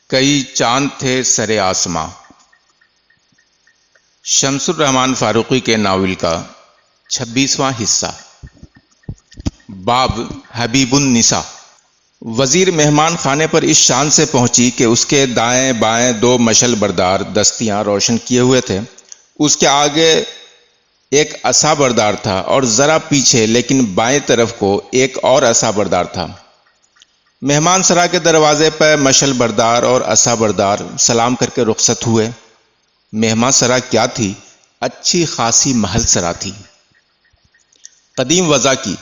کئی چاند تھے سر آسماں، شمس الرحمن فاروقی کے ناول کا 26واں حصہ۔ باب حبیب النساء۔ وزیر مہمان خانے پر اس شان سے پہنچی کہ اس کے دائیں بائیں دو مشل بردار دستیاں روشن کیے ہوئے تھے، اس کے آگے ایک عصا بردار تھا اور ذرا پیچھے لیکن بائیں طرف کو ایک اور عصا بردار تھا۔ مہمان سرا کے دروازے پر مشل بردار اور عصا بردار سلام کر کے رخصت ہوئے۔ مہمان سرا کیا تھی؟ اچھی خاصی محل سرا تھی، قدیم وضع کی۔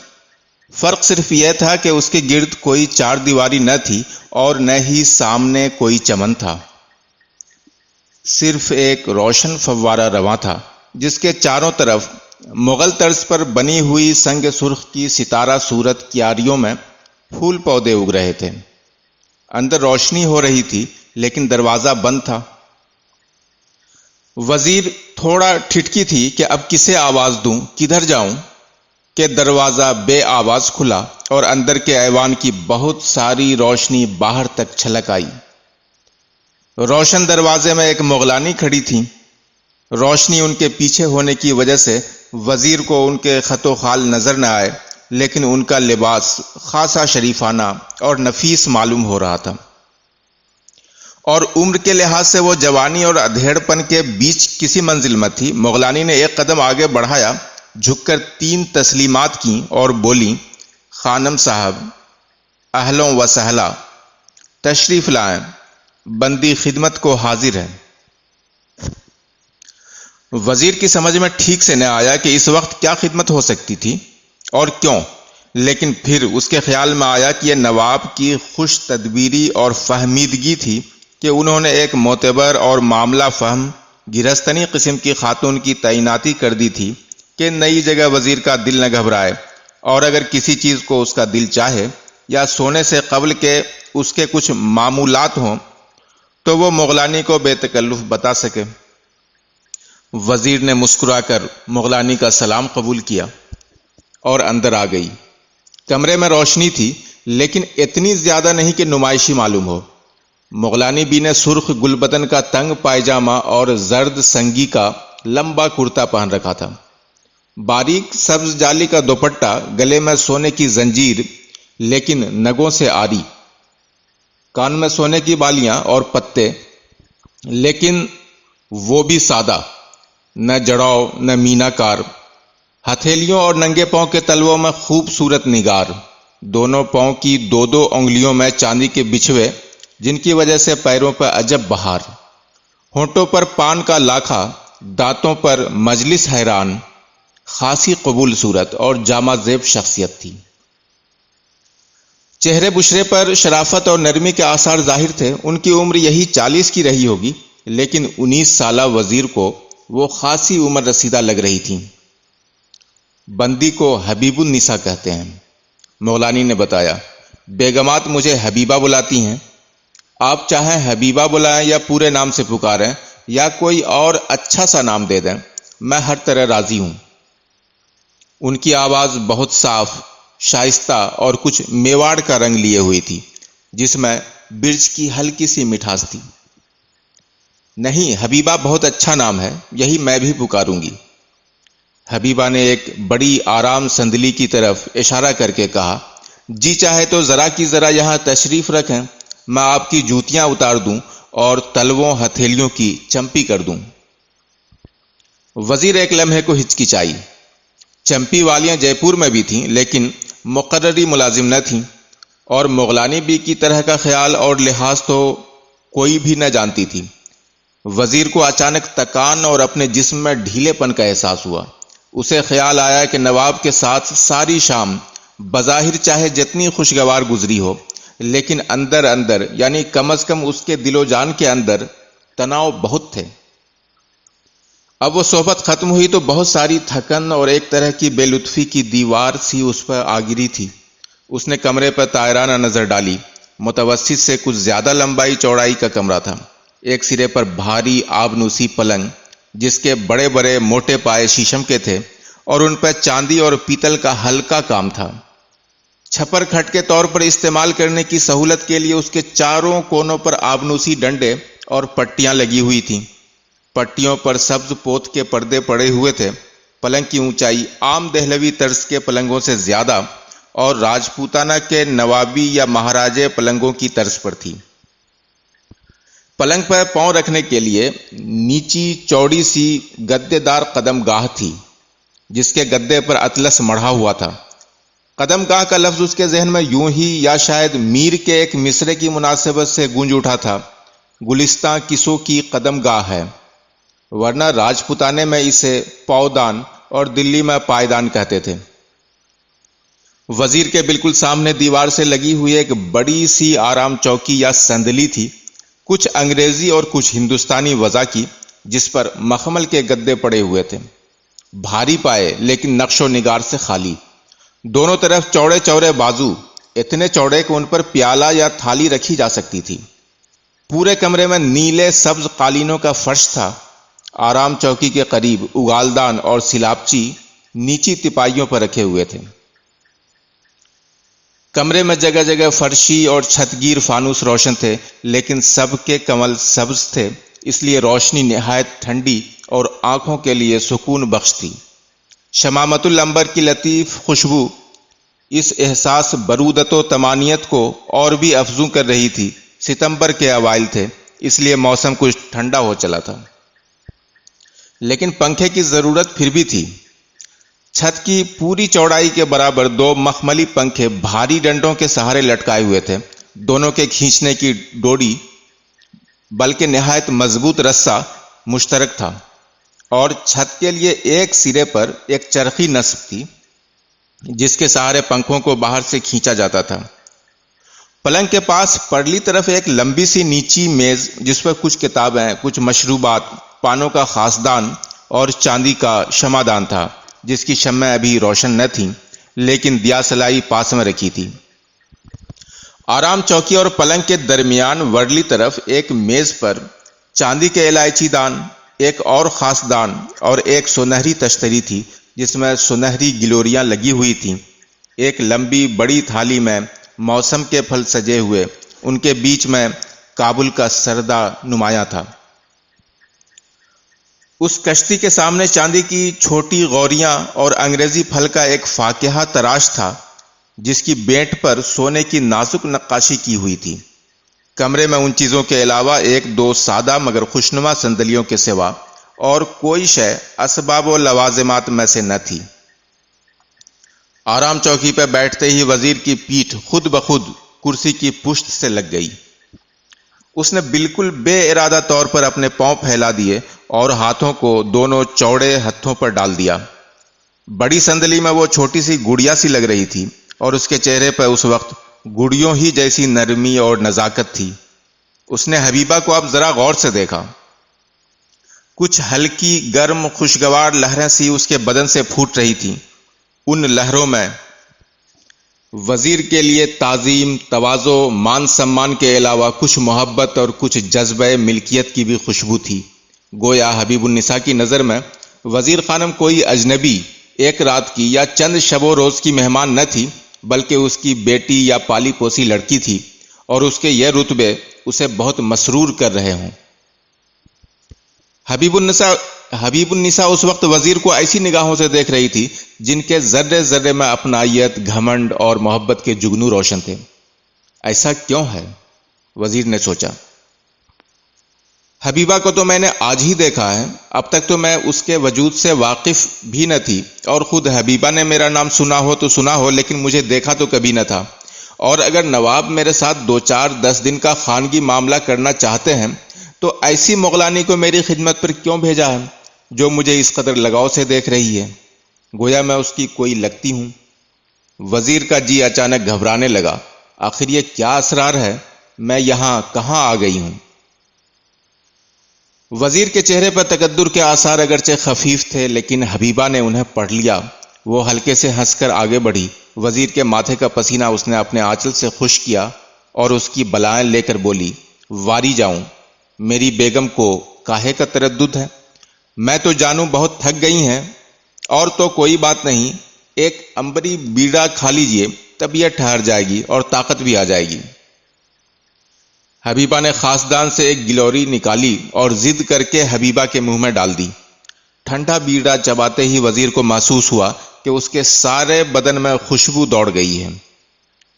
فرق صرف یہ تھا کہ اس کے گرد کوئی چار دیواری نہ تھی اور نہ ہی سامنے کوئی چمن تھا، صرف ایک روشن فوارہ رواں تھا جس کے چاروں طرف مغل طرز پر بنی ہوئی سنگ سرخ کی ستارہ صورت کیاریوں میں پھول پودے اگ رہے تھے۔ اندر روشنی ہو رہی تھی لیکن دروازہ بند تھا۔ وزیر تھوڑا ٹھٹکی تھی کہ اب کسے آواز دوں، کدھر جاؤں، کہ دروازہ بے آواز کھلا اور اندر کے ایوان کی بہت ساری روشنی باہر تک چھلک آئی۔ روشن دروازے میں ایک مغلانی کھڑی تھی۔ روشنی ان کے پیچھے ہونے کی وجہ سے وزیر کو ان کے خط و خال نظر نہ آئے، لیکن ان کا لباس خاصا شریفانہ اور نفیس معلوم ہو رہا تھا، اور عمر کے لحاظ سے وہ جوانی اور ادھیڑ پن کے بیچ کسی منزل میں تھی۔ مغلانی نے ایک قدم آگے بڑھایا، جھک کر 3 تسلیمات کیں اور بولی، خانم صاحب، اہلوں و سہلا، تشریف لائیں، بندی خدمت کو حاضر ہے۔ وزیر کی سمجھ میں ٹھیک سے نہ آیا کہ اس وقت کیا خدمت ہو سکتی تھی اور کیوں، لیکن پھر اس کے خیال میں آیا کہ یہ نواب کی خوش تدبیری اور فہمیدگی تھی کہ انہوں نے ایک معتبر اور معاملہ فہم گرہستنی قسم کی خاتون کی تعیناتی کر دی تھی کہ نئی جگہ وزیر کا دل نہ گھبرائے، اور اگر کسی چیز کو اس کا دل چاہے یا سونے سے قبل کہ اس کے کچھ معمولات ہوں تو وہ مغلانی کو بے تکلف بتا سکے۔ وزیر نے مسکرا کر مغلانی کا سلام قبول کیا اور اندر آ گئی۔ کمرے میں روشنی تھی لیکن اتنی زیادہ نہیں کہ نمائشی معلوم ہو۔ مغلانی بی نے سرخ گلبدن کا تنگ پائجامہ اور زرد سنگی کا لمبا کرتا پہن رکھا تھا۔ باریک سبز جالی کا دوپٹہ، گلے میں سونے کی زنجیر لیکن نگوں سے آری، کان میں سونے کی بالیاں اور پتے لیکن وہ بھی سادہ، نہ جڑاؤ نہ مینا کار، ہتھیلیوں اور ننگے پاؤں کے تلووں میں خوبصورت نگار، دونوں پاؤں کی 2 انگلیوں میں چاندی کے بچھوے جن کی وجہ سے پیروں پر عجب بہار، ہونٹوں پر پان کا لاکھا، دانتوں پر مجلس حیران، خاصی قبول صورت اور جامع زیب شخصیت تھی۔ چہرے بشرے پر شرافت اور نرمی کے آثار ظاہر تھے۔ ان کی عمر یہی 40 کی رہی ہوگی، لیکن 19 سالہ وزیر کو وہ خاصی عمر رسیدہ لگ رہی تھی۔ بندی کو حبیب النساء کہتے ہیں، مغلانی نے بتایا۔ بیگمات مجھے حبیبہ بلاتی ہیں، آپ چاہیں حبیبہ بلائیں یا پورے نام سے پکاریں یا کوئی اور اچھا سا نام دے دیں، میں ہر طرح راضی ہوں۔ ان کی آواز بہت صاف، شائستہ اور کچھ میواڑ کا رنگ لیے ہوئی تھی، جس میں برج کی ہلکی سی مٹھاس تھی۔ نہیں، حبیبہ بہت اچھا نام ہے، یہی میں بھی پکاروں گی۔ حبیبہ نے ایک بڑی آرام سندلی کی طرف اشارہ کر کے کہا، جی چاہے تو ذرا کی ذرا یہاں تشریف رکھیں، میں آپ کی جوتیاں اتار دوں اور تلووں ہتھیلیوں کی چمپی کر دوں۔ وزیر ایک لمحے کو ہچکچائی۔ چمپی والیاں جے پور میں بھی تھیں لیکن مقرری ملازم نہ تھیں، اور مغلانی بی کی طرح کا خیال اور لحاظ تو کوئی بھی نہ جانتی تھی۔ وزیر کو اچانک تکان اور اپنے جسم میں ڈھیلے پن کا احساس ہوا۔ اسے خیال آیا کہ نواب کے ساتھ ساری شام بظاہر چاہے جتنی خوشگوار گزری ہو، لیکن اندر اندر، یعنی کم از کم اس کے دل و جان کے اندر تناؤ بہت تھے۔ اب وہ صحبت ختم ہوئی تو بہت ساری تھکن اور ایک طرح کی بے لطفی کی دیوار سی اس پر آ گری تھی۔ اس نے کمرے پر طائرانہ نظر ڈالی۔ متوسط سے کچھ زیادہ لمبائی چوڑائی کا کمرہ تھا۔ ایک سرے پر بھاری آبنوسی پلنگ، جس کے بڑے بڑے موٹے پائے شیشم کے تھے اور ان پر چاندی اور پیتل کا ہلکا کام تھا۔ چھپر کھٹ کے طور پر استعمال کرنے کی سہولت کے لیے اس کے چاروں کونوں پر آبنوسی ڈنڈے اور پٹیاں لگی ہوئی تھیں۔ پٹیوں پر سبز پوت کے پردے پڑے ہوئے تھے۔ پلنگ کی اونچائی عام دہلوی طرز کے پلنگوں سے زیادہ اور راجپوتانہ کے نوابی یا مہاراجے پلنگوں کی طرز پر تھی۔ پلنگ پر پاؤں رکھنے کے لیے نیچی چوڑی سی گدے دار قدم گاہ تھی، جس کے گدے پر اطلس مڑھا ہوا تھا۔ قدم گاہ کا لفظ اس کے ذہن میں یوں ہی یا شاید میر کے ایک مصرے کی مناسبت سے گونج اٹھا تھا، گلستاں کسوں کی قدم گاہ ہے، ورنہ راجپوتانے میں اسے پاودان اور دلی میں پائیدان کہتے تھے۔ وزیر کے بالکل سامنے دیوار سے لگی ہوئی ایک بڑی سی آرام چوکی یا صندلی تھی، کچھ انگریزی اور کچھ ہندوستانی وضع کی، جس پر مخمل کے گدے پڑے ہوئے تھے، بھاری پائے لیکن نقش و نگار سے خالی۔ دونوں طرف چوڑے چوڑے بازو، اتنے چوڑے کہ ان پر پیالہ یا تھالی رکھی جا سکتی تھی۔ پورے کمرے میں نیلے سبز قالینوں کا فرش تھا۔ آرام چوکی کے قریب اگالدان اور سلاپچی نیچی تپائیوں پر رکھے ہوئے تھے۔ کمرے میں جگہ جگہ فرشی اور چھتگیر فانوس روشن تھے، لیکن سب کے کمل سبز تھے، اس لیے روشنی نہایت ٹھنڈی اور آنکھوں کے لیے سکون بخش تھی۔ شمامت العنبر کی لطیف خوشبو اس احساس برودت و طمانینت کو اور بھی افزوں کر رہی تھی۔ ستمبر کے اوائل تھے، اس لیے موسم کچھ ٹھنڈا ہو چلا تھا، لیکن پنکھے کی ضرورت پھر بھی تھی۔ چھت کی پوری چوڑائی کے برابر دو مخملی پنکھے بھاری ڈنڈوں کے سہارے لٹکائے ہوئے تھے۔ دونوں کے کھینچنے کی ڈوری بلکہ نہایت مضبوط رسہ مشترک تھا، اور چھت کے لیے ایک سرے پر ایک چرخی نصب تھی، جس کے سہارے پنکھوں کو باہر سے کھینچا جاتا تھا۔ پلنگ کے پاس پرلی طرف ایک لمبی سی نیچی میز، جس پر کچھ کتابیں، کچھ مشروبات، پانوں کا خاصدان اور چاندی کا شمعدان تھا، جس کی شمعیں ابھی روشن نہ تھیں، لیکن دیا سلائی پاس میں رکھی تھی۔ آرام چوکی اور پلنگ کے درمیان ورلی طرف ایک میز پر چاندی کے الائچی دان، ایک اور خاص دان اور ایک سنہری تشتری تھی، جس میں سنہری گلوریاں لگی ہوئی تھیں۔ ایک لمبی بڑی تھالی میں موسم کے پھل سجے ہوئے، ان کے بیچ میں کابل کا سردا نمایاں تھا۔ اس کشتی کے سامنے چاندی کی چھوٹی غوریاں اور انگریزی پھل کا ایک فاکہہ تراش تھا، جس کی بینٹ پر سونے کی نازک نقاشی کی ہوئی تھی۔ کمرے میں ان چیزوں کے علاوہ ایک دو سادہ مگر خوشنما صندلیوں کے سوا اور کوئی شے اسباب و لوازمات میں سے نہ تھی۔ آرام چوکی پہ بیٹھتے ہی وزیر کی پیٹھ خود بخود کرسی کی پشت سے لگ گئی۔ اس نے بالکل بے ارادہ طور پر اپنے پاؤں پھیلا دیے اور ہاتھوں کو دونوں چوڑے ہتھوں پر ڈال دیا۔ بڑی صندلی میں وہ چھوٹی سی گڑیا سی لگ رہی تھی، اور اس کے چہرے پر اس وقت گڑیوں ہی جیسی نرمی اور نزاکت تھی۔ اس نے حبیبہ کو اب ذرا غور سے دیکھا۔ کچھ ہلکی گرم خوشگوار لہریں سی اس کے بدن سے پھوٹ رہی تھیں۔ ان لہروں میں وزیر کے لیے تعظیم، تواضع، مان سمان کے علاوہ کچھ محبت اور کچھ جذبہ ملکیت کی بھی خوشبو تھی۔ گویا حبیب النساء کی نظر میں وزیر خانم کوئی اجنبی، ایک رات کی یا چند شب و روز کی مہمان نہ تھی، بلکہ اس کی بیٹی یا پالی پوسی لڑکی تھی، اور اس کے یہ رتبے اسے بہت مسرور کر رہے ہوں۔ حبیب النساء اس وقت وزیر کو ایسی نگاہوں سے دیکھ رہی تھی جن کے ذرے ذرے میں اپنائیت، گھمنڈ اور محبت کے جگنو روشن تھے۔ ایسا کیوں ہے؟ وزیر نے سوچا۔ حبیبہ کو تو میں نے آج ہی دیکھا ہے، اب تک تو میں اس کے وجود سے واقف بھی نہ تھی، اور خود حبیبہ نے میرا نام سنا ہو تو سنا ہو، لیکن مجھے دیکھا تو کبھی نہ تھا۔ اور اگر نواب میرے ساتھ 2-4-10 دن کا خانگی معاملہ کرنا چاہتے ہیں تو ایسی مغلانی کو میری خدمت پر کیوں بھیجا ہے جو مجھے اس قدر لگاؤ سے دیکھ رہی ہے؟ گویا میں اس کی کوئی لگتی ہوں۔ وزیر کا جی اچانک گھبرانے لگا۔ آخر یہ کیا اسرار ہے؟ میں یہاں کہاں آ گئی ہوں؟ وزیر کے چہرے پر تقدر کے آثار اگرچہ خفیف تھے، لیکن حبیبہ نے انہیں پڑھ لیا۔ وہ ہلکے سے ہنس کر آگے بڑھی۔ وزیر کے ماتھے کا پسینہ اس نے اپنے آنچل سے خشک کیا اور اس کی بلائیں لے کر بولی، واری جاؤں؟ میری بیگم کو کاہے کا تردد ہے؟ میں تو جانوں بہت تھک گئی ہیں، اور تو کوئی بات نہیں، ایک امبری بیڑا کھا لیجئے، طبیعت ٹھہر جائے گی اور طاقت بھی آ جائے گی۔ حبیبہ نے خاصدان سے ایک گلوری نکالی اور ضد کر کے حبیبہ کے منہ میں ڈال دی۔ ٹھنڈا بیڑا چباتے ہی وزیر کو محسوس ہوا کہ اس کے سارے بدن میں خوشبو دوڑ گئی ہے۔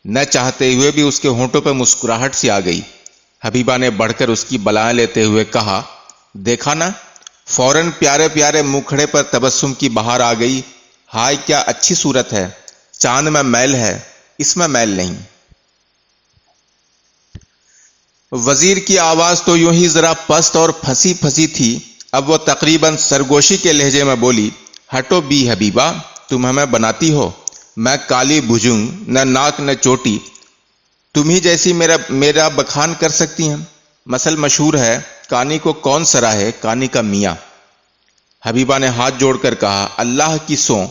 نہ چاہتے ہوئے بھی اس کے ہونٹوں پہ مسکراہٹ سی آ گئی۔ حبیبہ نے بڑھ کر اس کی بلائیں لیتے ہوئے کہا، دیکھا نا، فوراً پیارے پیارے مکھڑے پر تبسم کی بہار آ گئی۔ ہائے کیا اچھی صورت ہے، چاند میں میل ہے، اس میں میل نہیں۔ وزیر کی آواز تو یوں ہی ذرا پست اور پھنسی پھنسی تھی، اب وہ تقریباً سرگوشی کے لہجے میں بولی، ہٹو بی حبیبہ، تم ہمیں بناتی ہو، میں کالی بھجنگ، نہ ناک نہ چوٹی، تم ہی جیسی میرا بخان کر سکتی ہیں۔ مثل مشہور ہے، کانی کو کون سراہے، کانی کا میاں۔ حبیبہ نے ہاتھ جوڑ کر کہا، اللہ کی سو،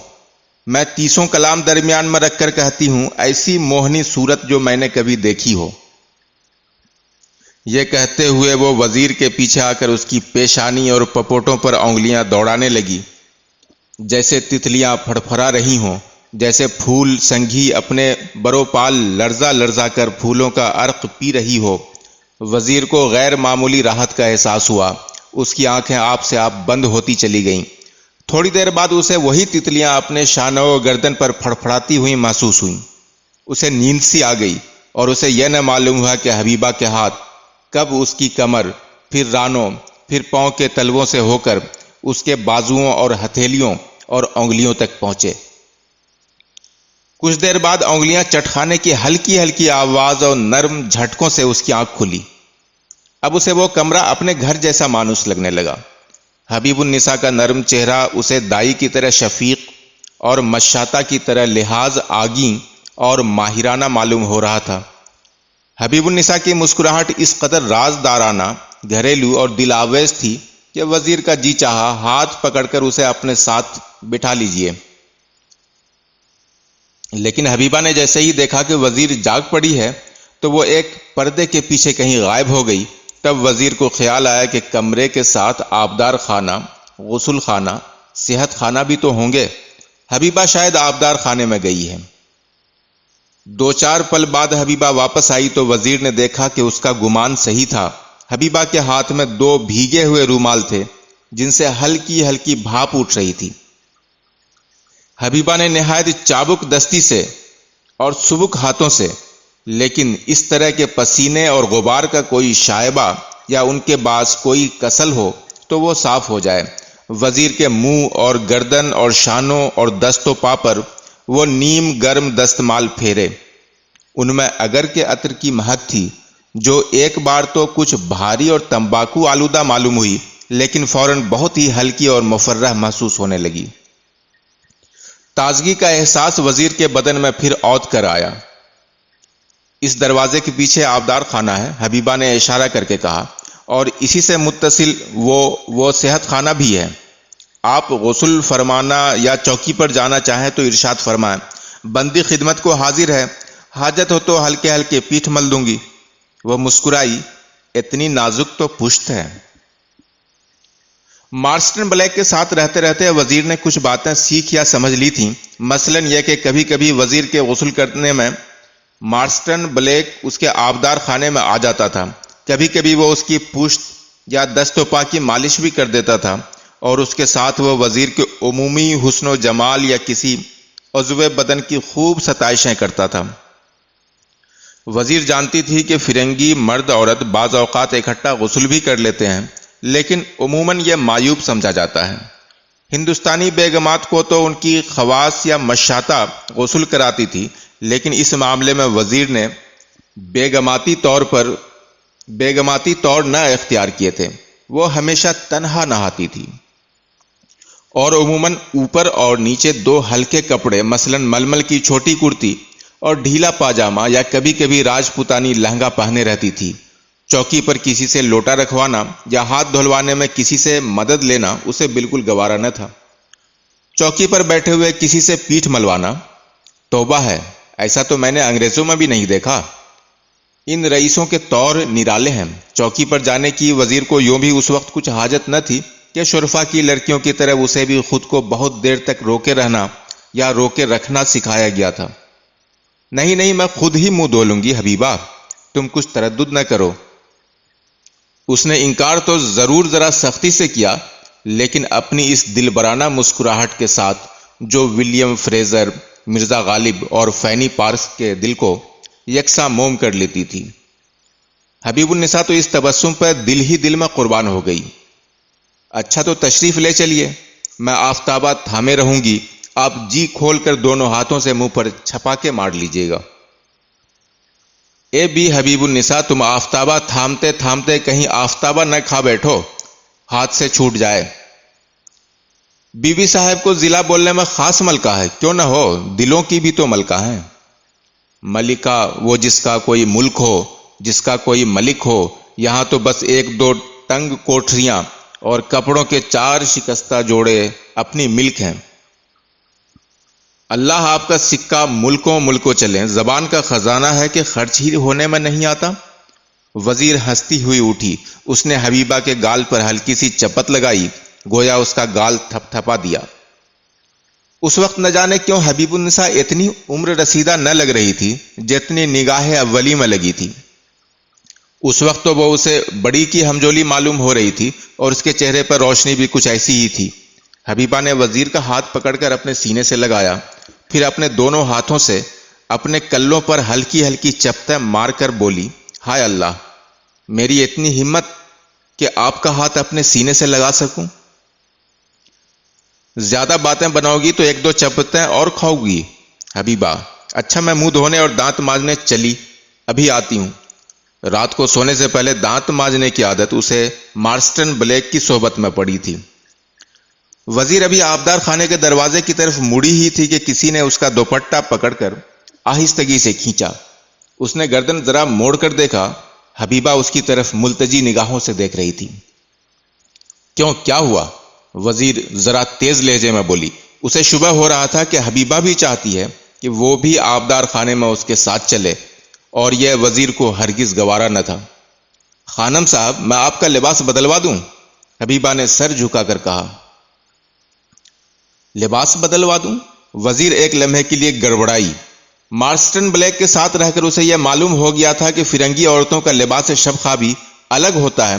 میں 30 کلام درمیان میں رکھ کر کہتی ہوں، ایسی موہنی صورت جو میں نے کبھی دیکھی ہو۔ یہ کہتے ہوئے وہ وزیر کے پیچھے آ کر اس کی پیشانی اور پپوٹوں پر انگلیاں دوڑانے لگی، جیسے تتلیاں پھڑپھڑا رہی ہوں، جیسے پھول سنگھی اپنے برو پال لرزا لرزا کر پھولوں کا عرق پی رہی ہو۔ وزیر کو غیر معمولی راحت کا احساس ہوا، اس کی آنکھیں آپ سے آپ بند ہوتی چلی گئیں۔ تھوڑی دیر بعد اسے وہی تتلیاں اپنے شانوں و گردن پر پھڑپھڑاتی ہوئی محسوس ہوئیں۔ اسے نیند سی آ گئی اور اسے یہ نہ معلوم ہوا کہ حبیبہ کے ہاتھ کب اس کی کمر، پھر رانوں، پھر پاؤں کے تلووں سے ہو کر اس کے بازوؤں اور ہتھیلیوں اور انگلیوں تک پہنچے۔ کچھ دیر بعد انگلیاں چٹکانے کی ہلکی ہلکی آواز اور نرم جھٹکوں سے اس کی آنکھ کھلی۔ اب اسے وہ کمرہ اپنے گھر جیسا مانوس لگنے لگا۔ حبیب النساء کا نرم چہرہ اسے دائی کی طرح شفیق اور مشاطہ کی طرح لحاظ آگیں اور ماہرانہ معلوم ہو رہا تھا۔ حبیب النساء کی مسکراہٹ اس قدر رازدارانہ، گھریلو اور دل آویز تھی کہ وزیر کا جی چاہا ہاتھ پکڑ کر اسے اپنے ساتھ بٹھا لیجئے۔ لیکن حبیبہ نے جیسے ہی دیکھا کہ وزیر جاگ پڑی ہے تو وہ ایک پردے کے پیچھے کہیں غائب ہو گئی۔ تب وزیر کو خیال آیا کہ کمرے کے ساتھ آبدار خانہ، غسل خانہ، صحت خانہ بھی تو ہوں گے۔ حبیبہ شاید آبدار خانے میں گئی ہے۔ 2-4 پل بعد حبیبہ واپس آئی تو وزیر نے دیکھا کہ اس کا گمان صحیح تھا۔ حبیبہ کے ہاتھ میں 2 بھیگے ہوئے رومال تھے جن سے ہلکی ہلکی بھاپ اٹھ رہی تھی۔ حبیبہ نے نہایت چابک دستی سے اور سبک ہاتھوں سے، لیکن اس طرح کے پسینے اور غبار کا کوئی شائبہ یا ان کے باعث کوئی کسل ہو تو وہ صاف ہو جائے، وزیر کے منہ اور گردن اور شانوں اور دست و پا پر وہ نیم گرم دستمال پھیرے۔ ان میں اگر کے عطر کی مہک تھی جو ایک بار تو کچھ بھاری اور تمباکو آلودہ معلوم ہوئی، لیکن فوراً بہت ہی ہلکی اور مفرح محسوس ہونے لگی۔ تازگی کا احساس وزیر کے بدن میں پھر اوت کر آیا۔ اس دروازے کے پیچھے آبدار خانہ ہے، حبیبہ نے اشارہ کر کے کہا، اور اسی سے متصل وہ صحت خانہ بھی ہے۔ آپ غسل فرمانا یا چوکی پر جانا چاہیں تو ارشاد فرمائیں، بندی خدمت کو حاضر ہے، حاجت ہو تو ہلکے ہلکے پیٹھ مل دوں گی۔ وہ مسکرائی، اتنی نازک تو پشت ہے۔ مارسٹن بلیک کے ساتھ رہتے رہتے وزیر نے کچھ باتیں سیکھ یا سمجھ لی تھیں، مثلاً یہ کہ کبھی کبھی وزیر کے غسل کرنے میں مارسٹن بلیک اس کے آبدار خانے میں آ جاتا تھا۔ کبھی کبھی وہ اس کی پشت یا دست و پا کی مالش بھی کر دیتا تھا، اور اس کے ساتھ وہ وزیر کے عمومی حسن و جمال یا کسی عضو بدن کی خوب ستائشیں کرتا تھا۔ وزیر جانتی تھی کہ فرنگی مرد عورت بعض اوقات اکٹھا غسل بھی کر لیتے ہیں، لیکن عموماً یہ معیوب سمجھا جاتا ہے۔ ہندوستانی بیگمات کو تو ان کی خواص یا مشاطہ غسل کراتی تھی، لیکن اس معاملے میں وزیر نے بیگماتی طور نہ اختیار کیے تھے۔ وہ ہمیشہ تنہا نہاتی تھی، اور عموماً اوپر اور نیچے 2 ہلکے کپڑے، مثلاً ململ کی چھوٹی کرتی اور ڈھیلا پاجامہ یا کبھی کبھی راجپوتانی لہنگا پہنے رہتی تھی۔ چوکی پر کسی سے لوٹا رکھوانا یا ہاتھ دھلوانے میں کسی سے مدد لینا اسے بالکل گوارا نہ تھا۔ چوکی پر بیٹھے ہوئے کسی سے پیٹھ ملوانا، توبہ ہے، ایسا تو میں نے انگریزوں میں بھی نہیں دیکھا۔ ان رئیسوں کے طور نرالے ہیں۔ چوکی پر جانے کی وزیر کو یوں بھی اس وقت کچھ حاجت نہ تھی کہ شرفا کی لڑکیوں کی طرح اسے بھی خود کو بہت دیر تک روکے رہنا یا روکے رکھنا سکھایا گیا تھا۔ نہیں نہیں، میں خود ہی منہ دھو لوں گی حبیبہ، تم کچھ تردد نہ کرو۔ اس نے انکار تو ضرور ذرا سختی سے کیا، لیکن اپنی اس دلبرانہ مسکراہٹ کے ساتھ جو ولیم فریزر، مرزا غالب اور فینی پارس کے دل کو یکساں موم کر لیتی تھی۔ حبیب النساء تو اس تبسم پر دل ہی دل میں قربان ہو گئی۔ اچھا تو تشریف لے چلیے، میں آفتابہ تھامے رہوں گی، آپ جی کھول کر دونوں ہاتھوں سے منہ پر چھپاکے مار لیجیے گا۔ اے بی حبیب النساء، تم آفتابہ تھامتے تھامتے کہیں آفتابہ نہ کھا بیٹھو، ہاتھ سے چھوٹ جائے۔ بی بی صاحب کو ضلع بولنے میں خاص ملکہ ہے، کیوں نہ ہو، دلوں کی بھی تو ملکہ ہیں۔ ملکہ وہ جس کا کوئی ملک ہو، جس کا کوئی ملک ہو، یہاں تو بس ایک دو تنگ کوٹھریاں اور کپڑوں کے 4 شکستہ جوڑے اپنی ملک ہیں۔ اللہ آپ کا سکہ ملکوں ملکوں چلیں، زبان کا خزانہ ہے کہ خرچ ہی ہونے میں نہیں آتا۔ وزیر ہنستی ہوئی اٹھی، اس نے حبیبہ کے گال پر ہلکی سی چپت لگائی، گویا اس کا گال تھپ تھپا دیا۔ اس وقت نہ جانے کیوں حبیب النساء اتنی عمر رسیدہ نہ لگ رہی تھی جتنی نگاہ اولی میں لگی تھی۔ اس وقت تو وہ اسے بڑی کی ہمجولی معلوم ہو رہی تھی اور اس کے چہرے پر روشنی بھی کچھ ایسی ہی تھی۔ حبیبہ نے وزیر کا ہاتھ پکڑ کر اپنے سینے سے لگایا، پھر اپنے دونوں ہاتھوں سے اپنے کلوں پر ہلکی ہلکی چپتیں مار کر بولی، ہائے اللہ، میری اتنی ہمت کہ آپ کا ہاتھ اپنے سینے سے لگا سکوں۔ زیادہ باتیں بناؤ گی تو 1-2 چپتیں اور کھاؤ گی حبیبہ۔ اچھا، میں منہ دھونے اور دانت مانجنے چلی، ابھی آتی ہوں۔ رات کو سونے سے پہلے دانت مانجنے کی عادت اسے مارسٹن بلیک کی صحبت میں پڑی تھی۔ وزیر ابھی آبدار خانے کے دروازے کی طرف مڑی ہی تھی کہ کسی نے اس کا دوپٹہ پکڑ کر آہستگی سے کھینچا۔ اس نے گردن ذرا موڑ کر دیکھا، حبیبہ اس کی طرف ملتجی نگاہوں سے دیکھ رہی تھی۔ کیوں، کیا ہوا؟ وزیر ذرا تیز لہجے میں بولی۔ اسے شبہ ہو رہا تھا کہ حبیبہ بھی چاہتی ہے کہ وہ بھی آبدار خانے میں اس کے ساتھ چلے، اور یہ وزیر کو ہرگز گوارا نہ تھا۔ خانم صاحب، میں آپ کا لباس بدلوا دوں؟ حبیبہ نے سر جھکا کر کہا۔ لباس بدلوا دوں؟ وزیر ایک لمحے کے لیے گڑبڑائی۔ مارسٹن بلیک کے ساتھ رہ کر اسے یہ معلوم ہو گیا تھا کہ فرنگی عورتوں کا لباس شب خوابی الگ ہوتا ہے،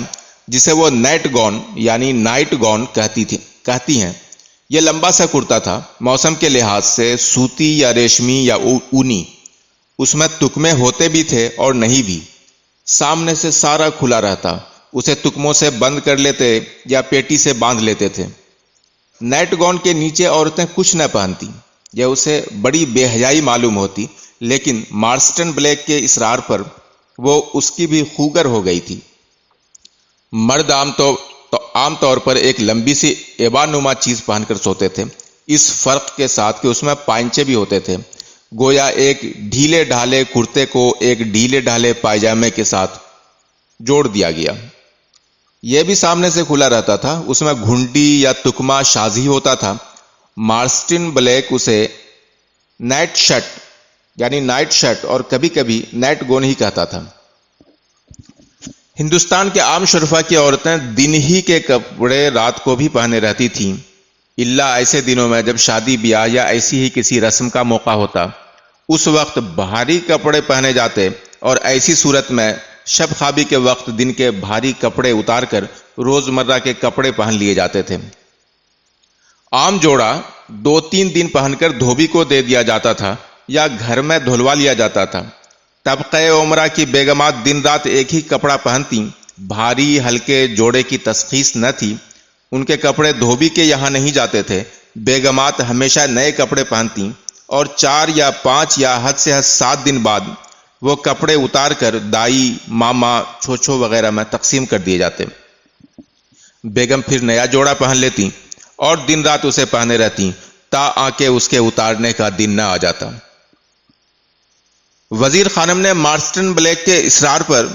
جسے وہ نائٹ گون یعنی نائٹ گون کہتی ہیں۔ یہ لمبا سا کرتا تھا، موسم کے لحاظ سے سوتی یا ریشمی یا اونی، اس میں تکمے ہوتے بھی تھے اور نہیں بھی۔ سامنے سے سارا کھلا رہتا، اسے تکموں سے بند کر لیتے یا پیٹی سے باندھ لیتے تھے۔ نائٹ گون کے نیچے عورتیں کچھ نہ پہنتی، یہ اسے بڑی بے حیائی معلوم ہوتی، لیکن مارسٹن بلیک کے اصرار پر وہ اس کی بھی خوگر ہو گئی تھی۔ مرد عام طور پر ایک لمبی سی ایبا نما چیز پہن کر سوتے تھے، اس فرق کے ساتھ کہ اس میں پائنچے بھی ہوتے تھے، گویا ایک ڈھیلے ڈھالے کرتے کو ایک ڈھیلے ڈھالے پائجامے کے ساتھ جوڑ دیا گیا۔ یہ بھی سامنے سے کھلا رہتا تھا، اس میں گھنٹی یا تکما شازی ہوتا تھا۔ مارسٹن بلیک اسے نائٹ شرٹ اور کبھی کبھی نائٹ گون ہی کہتا تھا۔ ہندوستان کے عام شرفا کی عورتیں دن ہی کے کپڑے رات کو بھی پہنے رہتی تھیں، الا ایسے دنوں میں جب شادی بیاہ یا ایسی ہی کسی رسم کا موقع ہوتا، اس وقت بھاری کپڑے پہنے جاتے، اور ایسی صورت میں شب خوابی کے وقت دن کے بھاری کپڑے اتار کر روزمرہ کے کپڑے پہن لیے جاتے تھے۔ عام جوڑا 2-3 دن پہن کر دھوبی کو دے دیا جاتا تھا یا گھر میں دھلوا لیا جاتا تھا۔ طبقہ عمرہ کی بیگمات دن رات ایک ہی کپڑا پہنتی، بھاری ہلکے جوڑے کی تشخیص نہ تھی، ان کے کپڑے دھوبی کے یہاں نہیں جاتے تھے۔ بیگمات ہمیشہ نئے کپڑے پہنتی اور 4 یا 5 یا حد سے حد 7 دن بعد وہ کپڑے اتار کر دائی، ماما، چھوچھو وغیرہ میں تقسیم کر دیے جاتے۔ بیگم پھر نیا جوڑا پہن لیتی اور دن رات اسے پہنے رہتی تا آکے اس کے اتارنے کا دن نہ آ جاتا۔ وزیر خانم نے مارسٹن بلیک کے اصرار پر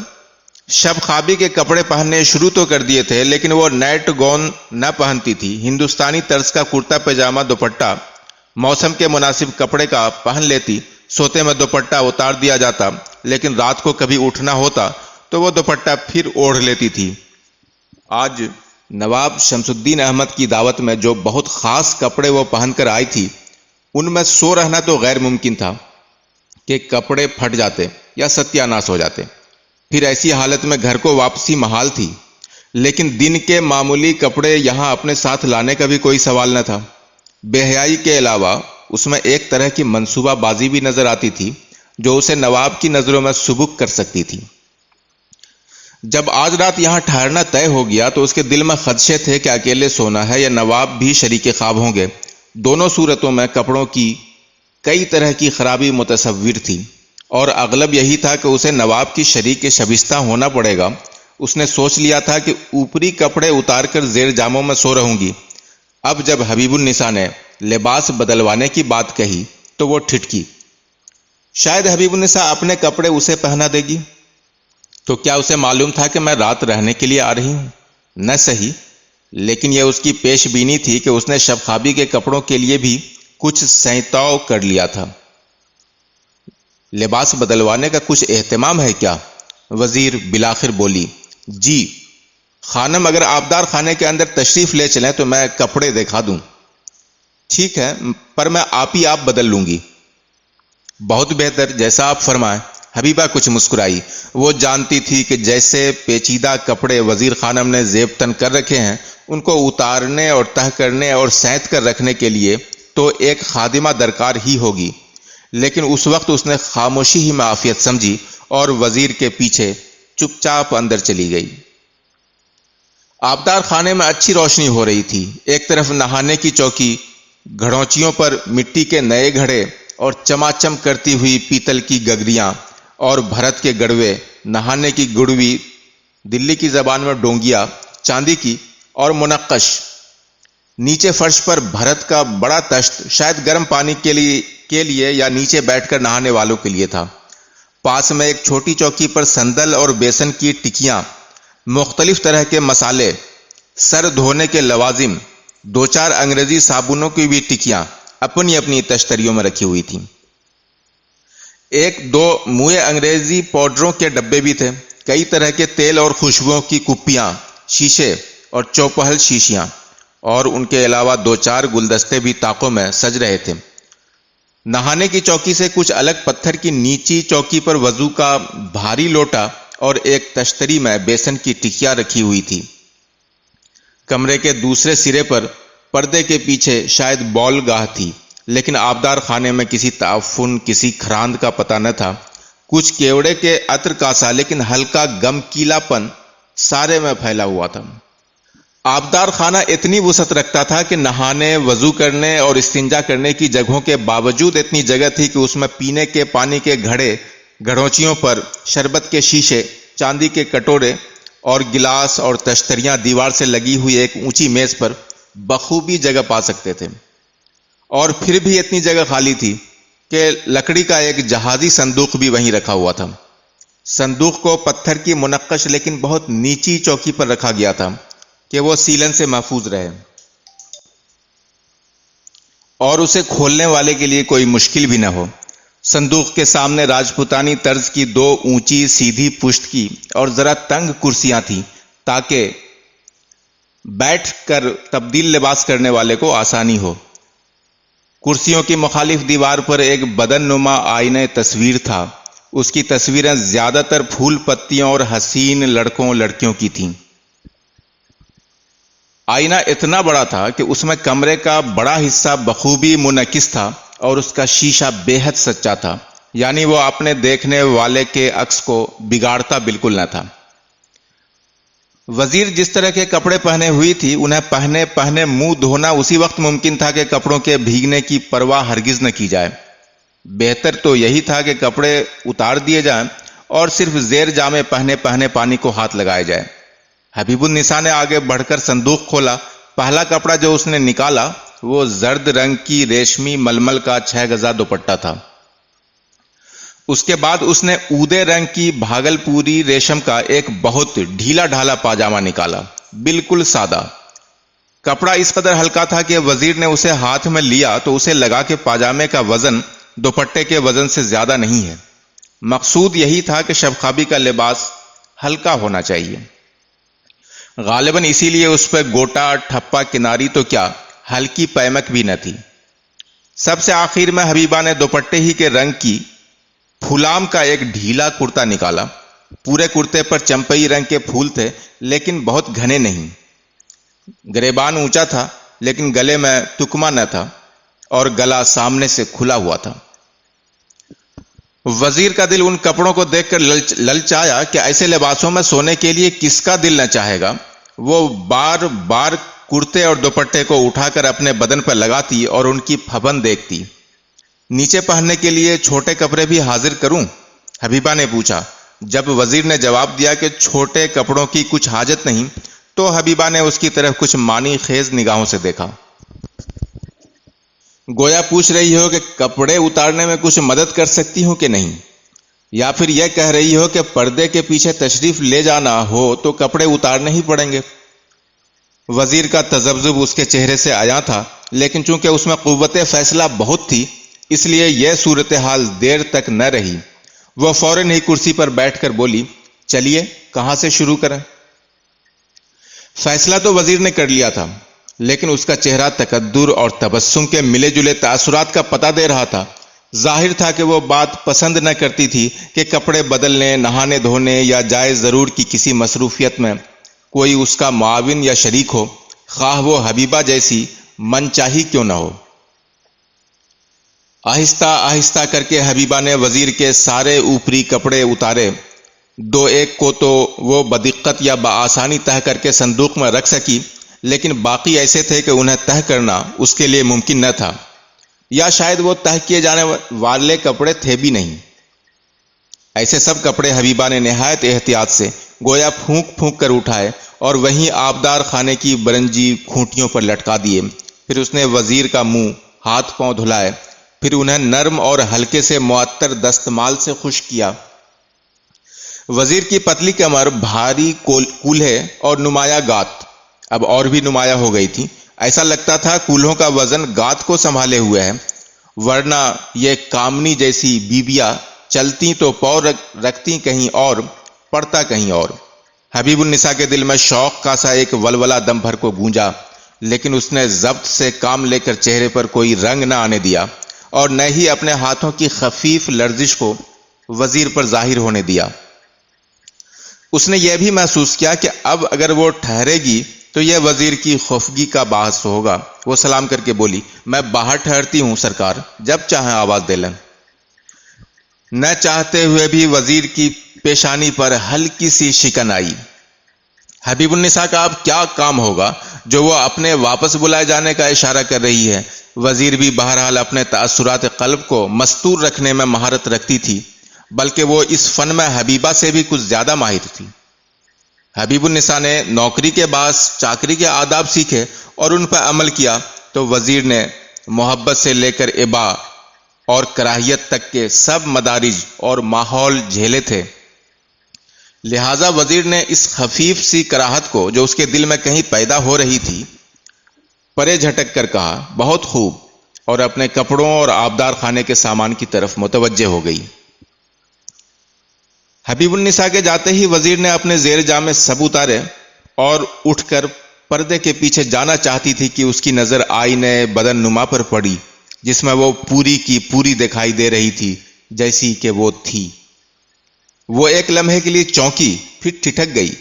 شب خوابی کے کپڑے پہننے شروع تو کر دیے تھے، لیکن وہ نائٹ گون نہ پہنتی تھی۔ ہندوستانی طرز کا کرتا پاجامہ دوپٹہ موسم کے مناسب کپڑے کا پہن لیتی، سوتے میں دوپٹہ اتار دیا جاتا، لیکن رات کو کبھی اٹھنا ہوتا تو وہ دوپٹہ پھر اوڑھ لیتی تھی۔ آج نواب شمس الدین احمد کی دعوت میں جو بہت خاص کپڑے وہ پہن کر آئی تھی، ان میں سو رہنا تو غیر ممکن تھا۔ کہ کپڑے پھٹ جاتے یا ستیہ ناش ہو جاتے۔ پھر ایسی حالت میں گھر کو واپسی محال تھی، لیکن دن کے معمولی کپڑے یہاں اپنے ساتھ لانے کا بھی کوئی سوال نہ تھا۔ بے حیائی کے علاوہ اس میں ایک طرح کی منصوبہ بازی بھی نظر آتی تھی جو اسے نواب کی نظروں میں سبک کر سکتی تھی۔ جب آج رات یہاں ٹھہرنا طے ہو گیا تو اس کے دل میں خدشے تھے کہ اکیلے سونا ہے یا نواب بھی شریک خواب ہوں گے۔ دونوں صورتوں میں کپڑوں کی کئی طرح کی خرابی متصور تھی، اور اغلب یہی تھا کہ اسے نواب کی شریک شبستہ ہونا پڑے گا۔ اس نے سوچ لیا تھا کہ اوپری کپڑے اتار کر زیر جاموں میں سو رہوں گی۔ اب جب حبیب النساء نے لباس بدلوانے کی بات کہی تو وہ ٹھٹکی۔ شاید حبیب النساء اپنے کپڑے اسے پہنا دے گی، تو کیا اسے معلوم تھا کہ میں رات رہنے کے لیے آ رہی ہوں؟ نہ صحیح، لیکن یہ اس کی پیش بینی تھی کہ اس نے شب خوابی کے کپڑوں کے لیے بھی کچھ سینتاؤ کر لیا تھا۔ لباس بدلوانے کا کچھ اہتمام ہے کیا؟ وزیر بالآخر بولی۔ جی خانم، اگر آبدار خانے کے اندر تشریف لے چلیں تو میں کپڑے دکھا دوں۔ ٹھیک ہے، پر میں آپ بدل لوں گی۔ بہت بہتر، جیسا آپ فرمائیں۔ حبیبہ کچھ مسکرائی۔ وہ جانتی تھی کہ جیسے پیچیدہ کپڑے وزیر خانم نے زیب تن کر رکھے ہیں، ان کو اتارنے اور تہ کرنے اور سینت کر رکھنے کے لیے تو ایک خادمہ درکار ہی ہوگی، لیکن اس وقت اس نے خاموشی ہی میں عافیت سمجھی اور وزیر کے پیچھے چپ چاپ اندر چلی گئی۔ آبدار خانے میں اچھی روشنی ہو رہی تھی۔ ایک طرف نہانے کی چوکی، گھڑونچیوں پر مٹی کے نئے گھڑے اور چماچم کرتی ہوئی پیتل کی گگریاں اور بھرت کے گڑوے، نہانے کی گڑوی، دلی کی زبان میں ڈونگیا، چاندی کی اور منقش۔ نیچے فرش پر بھرت کا بڑا تشت، شاید گرم پانی کے لیے یا نیچے بیٹھ کر نہانے والوں کے لیے تھا۔ پاس میں ایک چھوٹی چوکی پر سندل اور بیسن کی ٹکیاں، مختلف طرح کے مسالے، سر دھونے کے لوازم، دو چار انگریزی صابنوں کی بھی ٹکیاں اپنی اپنی تشتریوں میں رکھی ہوئی تھیں۔ ایک دو موئے انگریزی پاؤڈروں کے ڈبے بھی تھے، کئی طرح کے تیل اور خوشبوؤں کی کپیاں، شیشے اور چوپہل شیشیاں، اور ان کے علاوہ دو چار گلدستے بھی طاقوں میں سج رہے تھے۔ نہانے کی چوکی سے کچھ الگ پتھر کی نیچی چوکی پر وضو کا بھاری لوٹا اور ایک تشتری میں بیسن کی ٹکیا رکھی ہوئی تھی۔ کمرے کے دوسرے سرے پر پردے کے پیچھے شاید بول گاہ تھی، لیکن آبدار خانے میں کسی تعفن، کسی کھراند کا پتہ نہ تھا۔ کچھ کیوڑے کے عطر کا سا لیکن ہلکا غم کیلا پن سارے میں پھیلا ہوا تھا۔ آبدار خانہ اتنی وسعت رکھتا تھا کہ نہانے، وضو کرنے اور استنجا کرنے کی جگہوں کے باوجود اتنی جگہ تھی کہ اس میں پینے کے پانی کے گھڑے، گھڑونچیوں پر شربت کے شیشے، چاندی کے کٹورے اور گلاس اور تشتریاں دیوار سے لگی ہوئی ایک اونچی میز پر بخوبی جگہ پا سکتے تھے۔ اور پھر بھی اتنی جگہ خالی تھی کہ لکڑی کا ایک جہازی صندوق بھی وہیں رکھا ہوا تھا۔ صندوق کو پتھر کی منقش لیکن بہت نیچی چوکی پر رکھا گیا تھا کہ وہ سیلن سے محفوظ رہے اور اسے کھولنے والے کے لیے کوئی مشکل بھی نہ ہو۔ صندوق کے سامنے راجپوتانی طرز کی دو اونچی سیدھی پشت کی اور ذرا تنگ کرسیاں تھیں تاکہ بیٹھ کر تبدیل لباس کرنے والے کو آسانی ہو۔ کرسیوں کی مخالف دیوار پر ایک بدن نما آئینہ تصویر تھا۔ اس کی تصویریں زیادہ تر پھول پتیوں اور حسین لڑکوں لڑکیوں کی تھیں۔ آئینہ اتنا بڑا تھا کہ اس میں کمرے کا بڑا حصہ بخوبی منعکس تھا اور اس کا شیشہ بے حد سچا تھا، یعنی وہ اپنے دیکھنے والے کے عکس کو بگاڑتا بالکل نہ تھا۔ وزیر جس طرح کے کپڑے پہنے ہوئی تھی، انہیں پہنے منہ دھونا اسی وقت ممکن تھا کہ کپڑوں کے بھیگنے کی پرواہ ہرگز نہ کی جائے۔ بہتر تو یہی تھا کہ کپڑے اتار دیے جائیں اور صرف زیر جامے پہنے پانی کو ہاتھ لگائے جائے۔ حبیب النساء نے آگے بڑھ کر صندوق کھولا۔ پہلا کپڑا جو اس نے نکالا وہ زرد رنگ کی ریشمی ململ کا 6 گزا دوپٹہ تھا۔ اس کے بعد اس نے اودے رنگ کی بھاگل پوری ریشم کا ایک بہت ڈھیلا ڈھالا پاجامہ نکالا، بالکل سادہ۔ کپڑا اس قدر ہلکا تھا کہ وزیر نے اسے ہاتھ میں لیا تو اسے لگا کہ پاجامے کا وزن دوپٹے کے وزن سے زیادہ نہیں ہے۔ مقصود یہی تھا کہ شب خوابی کا لباس ہلکا ہونا چاہیے۔ غالباً اسی لیے اس پہ گوٹا، ٹھپا، کناری تو کیا ہلکی پیمک بھی نہ تھی۔ سب سے آخر میں حبیبہ نے دوپٹے ہی کے رنگ کی پھولام کا ایک ڈھیلا کرتا نکالا. پورے کرتے پر چمپئی رنگ کے پھول تھے لیکن بہت گھنے نہیں. گریبان اونچا تھا لیکن گلے میں تکما نہ تھا اور گلا سامنے سے کھلا ہوا تھا. وزیر کا دل ان کپڑوں کو دیکھ کر للچایا کہ ایسے لباسوں میں سونے کے لیے کس کا دل نہ چاہے گا. وہ بار بار کرتے اور دوپٹے کو اٹھا کر اپنے بدن پر لگاتی اور ان کی پھبن دیکھتی. نیچے پہننے کے لیے چھوٹے کپڑے بھی حاضر کروں؟ حبیبہ نے پوچھا. جب وزیر نے جواب دیا کہ چھوٹے کپڑوں کی کچھ حاجت نہیں تو حبیبہ نے اس کی طرف کچھ معنی خیز نگاہوں سے دیکھا. گویا پوچھ رہی ہو کہ کپڑے اتارنے میں کچھ مدد کر سکتی ہوں کہ نہیں، یا پھر یہ کہہ رہی ہو کہ پردے کے پیچھے تشریف لے جانا ہو تو کپڑے اتارنے ہی پڑیں گے. وزیر کا تذبذب اس کے چہرے سے عیاں تھا، لیکن چونکہ اس میں قوت فیصلہ بہت تھی اس لیے یہ صورتحال دیر تک نہ رہی. وہ فوراً ہی کرسی پر بیٹھ کر بولی، چلیے کہاں سے شروع کریں؟ فیصلہ تو وزیر نے کر لیا تھا لیکن اس کا چہرہ تقدر اور تبسم کے ملے جلے تاثرات کا پتہ دے رہا تھا. ظاہر تھا کہ وہ بات پسند نہ کرتی تھی کہ کپڑے بدلنے، نہانے دھونے یا جائے ضرور کی کسی مصروفیت میں کوئی اس کا معاون یا شریک ہو، خواہ وہ حبیبہ جیسی من چاہی کیوں نہ ہو. آہستہ آہستہ کر کے حبیبہ نے وزیر کے سارے اوپری کپڑے اتارے. دو ایک کو تو وہ بدقت یا بآسانی تہہ کر کے صندوق میں رکھ سکی، لیکن باقی ایسے تھے کہ انہیں تہہ کرنا اس کے لیے ممکن نہ تھا، یا شاید وہ تہہ کیے جانے والے کپڑے تھے بھی نہیں. ایسے سب کپڑے حبیبہ نے نہایت احتیاط سے گویا پھونک پھونک کر اٹھائے اور وہیں آبدار خانے کی برنجی کھوٹیوں پر لٹکا دیے. پھر اس نے وزیر کا منہ، ہاتھ پاؤں دھلائے، پھر انہیں نرم اور ہلکے سے معطر دستمال سے خشک کیا. وزیر کی پتلی کمر، بھاری کولہے اور نمایاں گات اب اور بھی نمایاں ہو گئی تھی. ایسا لگتا تھا کولہوں کا وزن گات کو سنبھالے ہوئے ہے، ورنہ یہ کامنی جیسی بیبیاں چلتی تو پاؤں رکھتی کہیں اور، پڑتا کہیں اور. حبیب النساء کے دل میں شوق کا سا ایک ولولہ دم بھر کو گونجا، لیکن اس نے ضبط سے کام لے کر چہرے پر کوئی رنگ نہ آنے دیا اور نہ ہی اپنے ہاتھوں کی خفیف لرزش کو وزیر پر ظاہر ہونے دیا. اس نے یہ بھی محسوس کیا کہ اب اگر وہ ٹھہرے گی تو یہ وزیر کی خفگی کا باعث ہوگا. وہ سلام کر کے بولی، میں باہر ٹھہرتی ہوں سرکار، جب چاہیں آواز دے لیں. نہ چاہتے ہوئے بھی وزیر کی پیشانی پر ہلکی سی شکن آئی. حبیب النساء کا اب کیا کام ہوگا جو وہ اپنے واپس بلائے جانے کا اشارہ کر رہی ہے. وزیر بھی بہرحال اپنے تاثرات قلب کو مستور رکھنے میں مہارت رکھتی تھی، بلکہ وہ اس فن میں حبیبہ سے بھی کچھ زیادہ ماہر تھی. حبیب النساء نے نوکری کے باعث چاکری کے آداب سیکھے اور ان پر عمل کیا تو وزیر نے محبت سے لے کر ابا اور کراہیت تک کے سب مدارج اور ماحول جھیلے تھے. لہذا وزیر نے اس خفیف سی کراہت کو جو اس کے دل میں کہیں پیدا ہو رہی تھی پرے جھٹک کر کہا، بہت خوب، اور اپنے کپڑوں اور آبدار خانے کے سامان کی طرف متوجہ ہو گئی. حبیب النساء کے جاتے ہی وزیر نے اپنے زیر جامے سب اتارے اور اٹھ کر پردے کے پیچھے جانا چاہتی تھی کہ اس کی نظر آئینے بدن نما پر پڑی جس میں وہ پوری کی پوری دکھائی دے رہی تھی جیسی کہ وہ تھی. وہ ایک لمحے کے لیے چونکی، پھر ٹھٹک گئی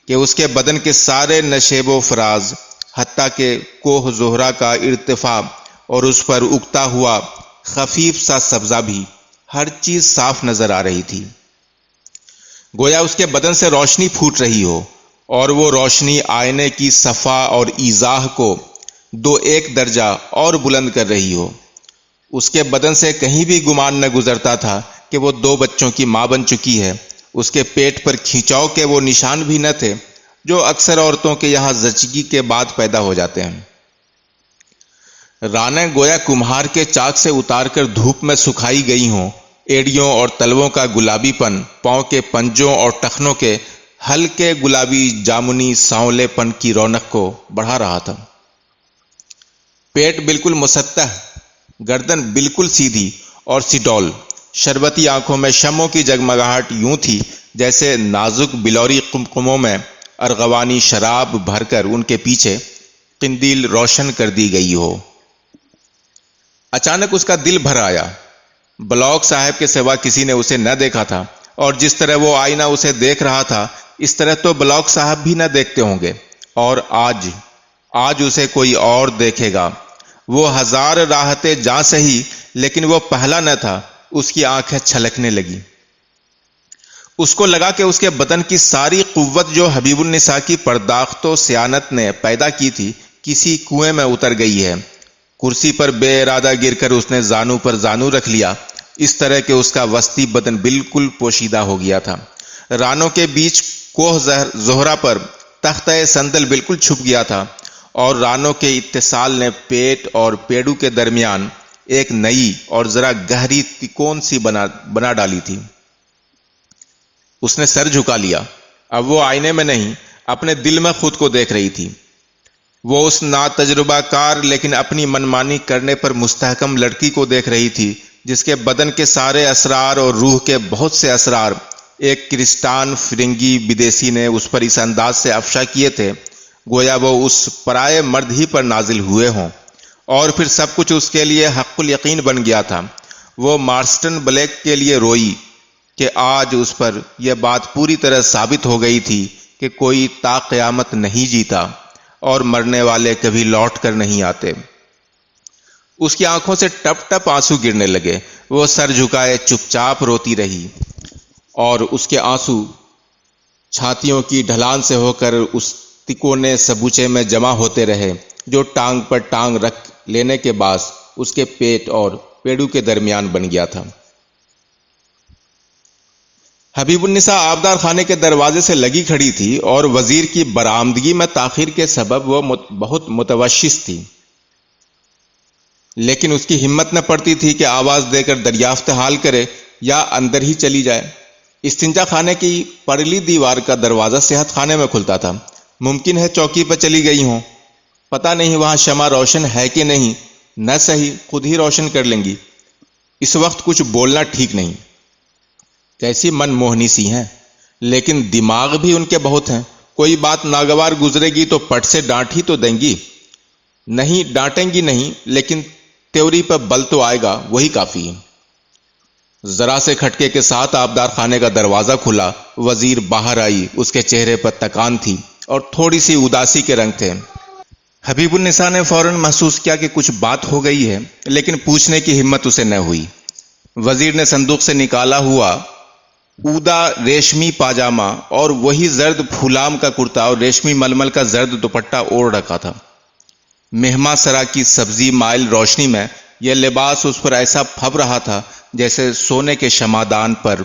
کہ اس کے بدن کے سارے نشیب و فراز، حتیٰ کہ کوہ زہرہ کا ارتفاع اور اس پر اگتا ہوا خفیف سا سبزہ بھی، ہر چیز صاف نظر آ رہی تھی. گویا اس کے بدن سے روشنی پھوٹ رہی ہو اور وہ روشنی آئینے کی صفا اور ایضاح کو دو ایک درجہ اور بلند کر رہی ہو. اس کے بدن سے کہیں بھی گمان نہ گزرتا تھا کہ وہ 2 بچوں کی ماں بن چکی ہے. اس کے پیٹ پر کھینچاؤ کے وہ نشان بھی نہ تھے جو اکثر عورتوں کے یہاں زچگی کے بعد پیدا ہو جاتے ہیں. رانیں گویا کمہار کے چاک سے اتار کر دھوپ میں سکھائی گئی ہوں. ایڑیوں اور تلووں کا گلابی پن پاؤں کے پنجوں اور ٹخنوں کے ہلکے گلابی جامنی سانولے پن کی رونق کو بڑھا رہا تھا. پیٹ بالکل مسطح، گردن بالکل سیدھی اور سڈول، شربتی آنکھوں میں شمعوں کی جگمگاہٹ یوں تھی جیسے نازک بلوری قمقموں میں ارغوانی شراب بھر کر ان کے پیچھے قندیل روشن کر دی گئی ہو. اچانک اس کا دل بھر آیا. بلاک صاحب کے سوا کسی نے اسے نہ دیکھا تھا، اور جس طرح وہ آئینہ اسے دیکھ رہا تھا اس طرح تو بلاک صاحب بھی نہ دیکھتے ہوں گے، اور آج اسے کوئی اور دیکھے گا۔ وہ ہزار راحتیں جاں سہی، لیکن وہ پہلا نہ تھا۔ اس کی آنکھیں چھلکنے لگی۔ اس کو لگا کہ اس کے بدن کی ساری قوت جو حبیب النساء کی پرداخت و صیانت نے پیدا کی تھی کسی کنویں میں اتر گئی ہے۔ کرسی پر بے ارادہ گر کر اس نے زانو پر زانو رکھ لیا، اس طرح کہ اس کا وسطی بدن بالکل پوشیدہ ہو گیا تھا۔ رانوں کے بیچ کوہ زہرہ پر تختہ صندل بالکل چھپ گیا تھا، اور رانوں کے اتصال نے پیٹ اور پیڑو کے درمیان ایک نئی اور ذرا گہری تکون سی بنا ڈالی تھی۔ اس نے سر جھکا لیا۔ اب وہ آئینے میں نہیں، اپنے دل میں خود کو دیکھ رہی تھی۔ وہ اس ناتجربہ کار لیکن اپنی منمانی کرنے پر مستحکم لڑکی کو دیکھ رہی تھی، جس کے بدن کے سارے اسرار اور روح کے بہت سے اسرار ایک کرسٹان فرنگی بدیسی نے اس پر اس انداز سے افشا کیے تھے گویا وہ اس پرائے مرد ہی پر نازل ہوئے ہوں، اور پھر سب کچھ اس کے لیے حق الیقین بن گیا تھا۔ وہ مارسٹن بلیک کے لیے روئی کہ آج اس پر یہ بات پوری طرح ثابت ہو گئی تھی کہ کوئی تا قیامت نہیں جیتا، اور مرنے والے کبھی لوٹ کر نہیں آتے۔ اس کی آنکھوں سے ٹپ ٹپ آنسو گرنے لگے۔ وہ سر جھکائے چپ چاپ روتی رہی، اور اس کے آنسو چھاتیوں کی ڈھلان سے ہو کر اس تکونے سبوچے میں جمع ہوتے رہے جو ٹانگ پر ٹانگ رکھ لینے کے باعث اس کے پیٹ اور پیڑو کے درمیان بن گیا تھا۔ حبیب النساء آبدار خانے کے دروازے سے لگی کھڑی تھی، اور وزیر کی برآمدگی میں تاخیر کے سبب وہ بہت متوشش تھی، لیکن اس کی ہمت نہ پڑتی تھی کہ آواز دے کر دریافت حال کرے یا اندر ہی چلی جائے۔ استنجا خانے کی پرلی دیوار کا دروازہ صحت خانے میں کھلتا تھا۔ ممکن ہے چوکی پر چلی گئی ہوں، پتہ نہیں وہاں شمع روشن ہے کہ نہیں، نہ صحیح خود ہی روشن کر لیں گی۔ اس وقت کچھ بولنا ٹھیک نہیں۔ کیسی من موہنی سی ہیں، لیکن دماغ بھی ان کے بہت ہیں۔ کوئی بات ناگوار گزرے گی تو پٹ سے ڈانٹ ہی تو دیں گی۔ نہیں ڈانٹیں گی نہیں، لیکن تیوری پر بل تو آئے گا، وہی کافی ہے۔ ذرا سے کھٹکے کے ساتھ آبدار خانے کا دروازہ کھلا۔ وزیر باہر آئی۔ اس کے چہرے پر تکان تھی اور تھوڑی سی اداسی کے رنگ تھے۔ حبیب النساء نے فوراً محسوس کیا کہ کچھ بات ہو گئی ہے، لیکن پوچھنے کی ہمت اسے نہ ہوئی۔ وزیر نے صندوق سے نکالا ہوا اودا ریشمی پاجامہ اور وہی زرد پھولام کا کرتا اور ریشمی ململ کا زرد دوپٹہ اوڑھ رکھا تھا۔ مہما سرا کی سبزی مائل روشنی میں یہ لباس اس پر ایسا پھب رہا تھا جیسے سونے کے شمعدان پر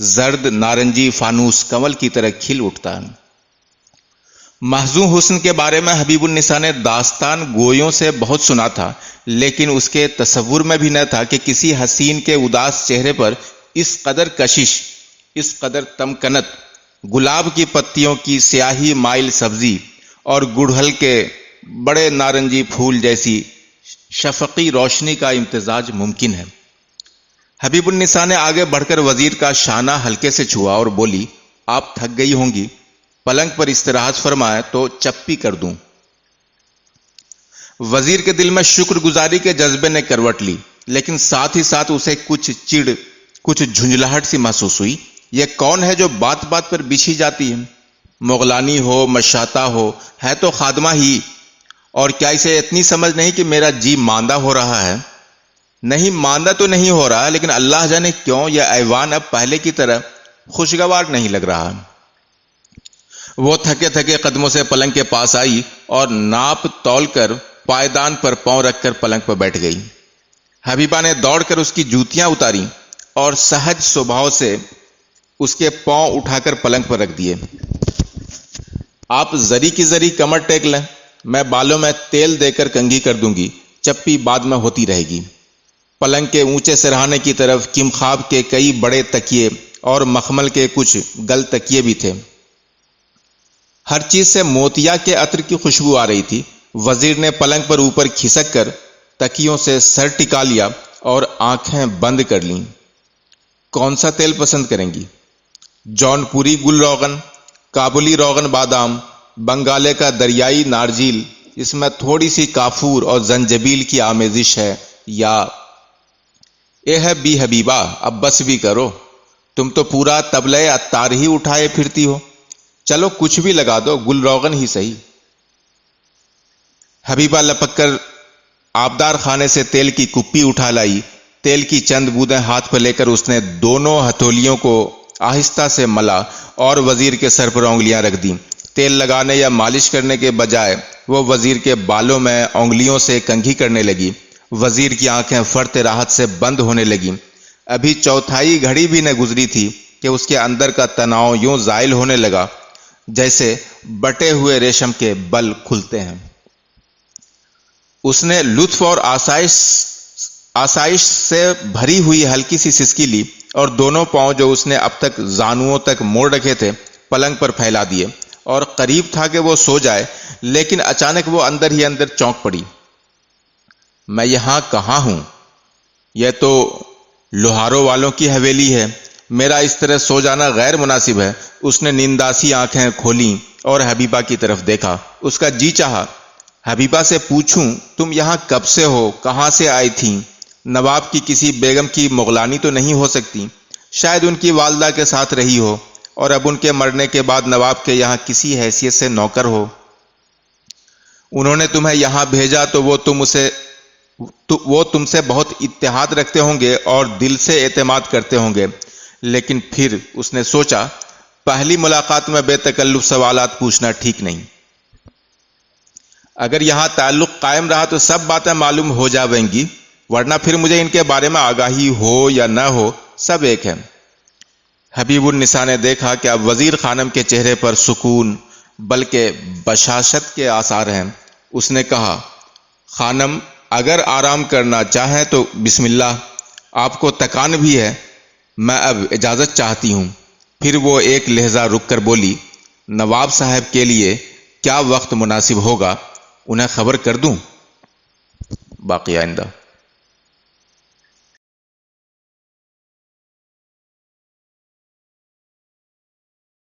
زرد نارنجی فانوس کنول کی طرح کھل اٹھتا ہے۔ محضوں حسن کے بارے میں حبیب النساء نے داستان گویوں سے بہت سنا تھا، لیکن اس کے تصور میں بھی نہ تھا کہ کسی حسین کے اداس چہرے پر اس قدر کشش، اس قدر تمکنت، گلاب کی پتیوں کی سیاہی مائل سبزی اور گڑہل کے بڑے نارنجی پھول جیسی شفقی روشنی کا امتزاج ممکن ہے۔ حبیب النساء نے آگے بڑھ کر وزیر کا شانہ ہلکے سے چھوا اور بولی، آپ تھک گئی ہوں گی، پلنگ پر استراحت فرمائے تو چپی کر دوں۔ وزیر کے دل میں شکر گزاری کے جذبے نے کروٹ لی، لیکن ساتھ ہی ساتھ اسے کچھ جھنجھلاہٹ سی محسوس ہوئی۔ یہ کون ہے جو بات بات پر بچھی جاتی ہے؟ مغلانی ہو، مشاطہ ہو، ہے تو خادمہ ہی، اور کیا اسے اتنی سمجھ نہیں کہ میرا جی ماندہ ہو رہا ہے؟ نہیں ماندہ تو نہیں ہو رہا، لیکن اللہ جانے کیوں یہ ایوان اب پہلے کی طرح خوشگوار نہیں لگ رہا۔ وہ تھکے تھکے قدموں سے پلنگ کے پاس آئی اور ناپ تول کر پائیدان پر پاؤں رکھ کر پلنگ پر بیٹھ گئی۔ حبیبہ نے دوڑ کر اس کی جوتیاں اتاری اور سہج سبھاؤ سے اس کے پاؤں اٹھا کر پلنگ پر رکھ دیے۔ آپ زری کی زری کمر ٹیک لیں، میں بالوں میں تیل دے کر کنگھی کر دوں گی، چپی بعد میں ہوتی رہے گی۔ پلنگ کے اونچے سرہانے کی طرف کم خواب کے کئی بڑے تکیے اور مخمل کے کچھ گل تکیے بھی تھے۔ ہر چیز سے موتیا کے عطر کی خوشبو آ رہی تھی۔ وزیر نے پلنگ پر اوپر کھسک کر تکیوں سے سر ٹکا لیا اور آنکھیں بند کر لیں۔ کون سا تیل پسند کریں گی؟ جون پوری گل روغن، کابلی روغن بادام، بنگالے کا دریائی نارجیل، اس میں تھوڑی سی کافور اور زنجبیل کی آمیزش ہے، یا اے ہے بی حبیبہ، اب بس بھی کرو، تم تو پورا طبلہ عطار ہی اٹھائے پھرتی ہو، چلو کچھ بھی لگا دو، گل روغن ہی صحیح۔ حبیبہ لپک کر آبدار خانے سے تیل کی کپی اٹھا لائی۔ تیل کی چند بوندیں ہاتھ پہ لے کر اس نے دونوں ہتھولیوں کو آہستہ سے ملا اور وزیر کے سر پر انگلیاں رکھ دیں۔ تیل لگانے یا مالش کرنے کے بجائے وہ وزیر کے بالوں میں انگلیوں سے کنگھی کرنے لگی۔ وزیر کی آنکھیں فرط راحت سے بند ہونے لگیں۔ ابھی چوتھائی گھڑی بھی نہ گزری تھی کہ اس کے اندر کا تناؤ یوں زائل ہونے لگا جیسے بٹے ہوئے ریشم کے بل کھلتے ہیں۔ اس نے لطف اور آسائش سے بھری ہوئی ہلکی سی سسکی لی اور دونوں پاؤں جو اس نے اب تک زانوؤں تک موڑ رکھے تھے پلنگ پر پھیلا دیے، اور قریب تھا کہ وہ سو جائے، لیکن اچانک وہ اندر ہی اندر چونک پڑی۔ میں یہاں کہاں ہوں؟ یہ تو لوہاروں والوں کی حویلی ہے، میرا اس طرح سو جانا غیر مناسب ہے۔ اس نے نینداسی آنکھیں کھولیں اور حبیبہ کی طرف دیکھا۔ اس کا جی چاہا حبیبہ سے پوچھوں، تم یہاں کب سے ہو، کہاں سے آئی تھیں؟ نواب کی کسی بیگم کی مغلانی تو نہیں ہو سکتی؟ شاید ان کی والدہ کے ساتھ رہی ہو اور اب ان کے مرنے کے بعد نواب کے یہاں کسی حیثیت سے نوکر ہو۔ انہوں نے تمہیں یہاں بھیجا تو وہ تم سے بہت اتحاد رکھتے ہوں گے اور دل سے اعتماد کرتے ہوں گے، لیکن پھر اس نے سوچا پہلی ملاقات میں بے تکلف سوالات پوچھنا ٹھیک نہیں۔ اگر یہاں تعلق قائم رہا تو سب باتیں معلوم ہو جائیں گی، ورنہ پھر مجھے ان کے بارے میں آگاہی ہو یا نہ ہو سب ایک ہے۔ حبیب النساء نے دیکھا کہ اب وزیر خانم کے چہرے پر سکون بلکہ بشاشت کے آثار ہیں۔ اس نے کہا، خانم اگر آرام کرنا چاہیں تو بسم اللہ، آپ کو تکان بھی ہے، میں اب اجازت چاہتی ہوں۔ پھر وہ ایک لہجہ رک کر بولی، نواب صاحب کے لیے کیا وقت مناسب ہوگا، انہیں خبر کر دوں؟ باقی آئندہ۔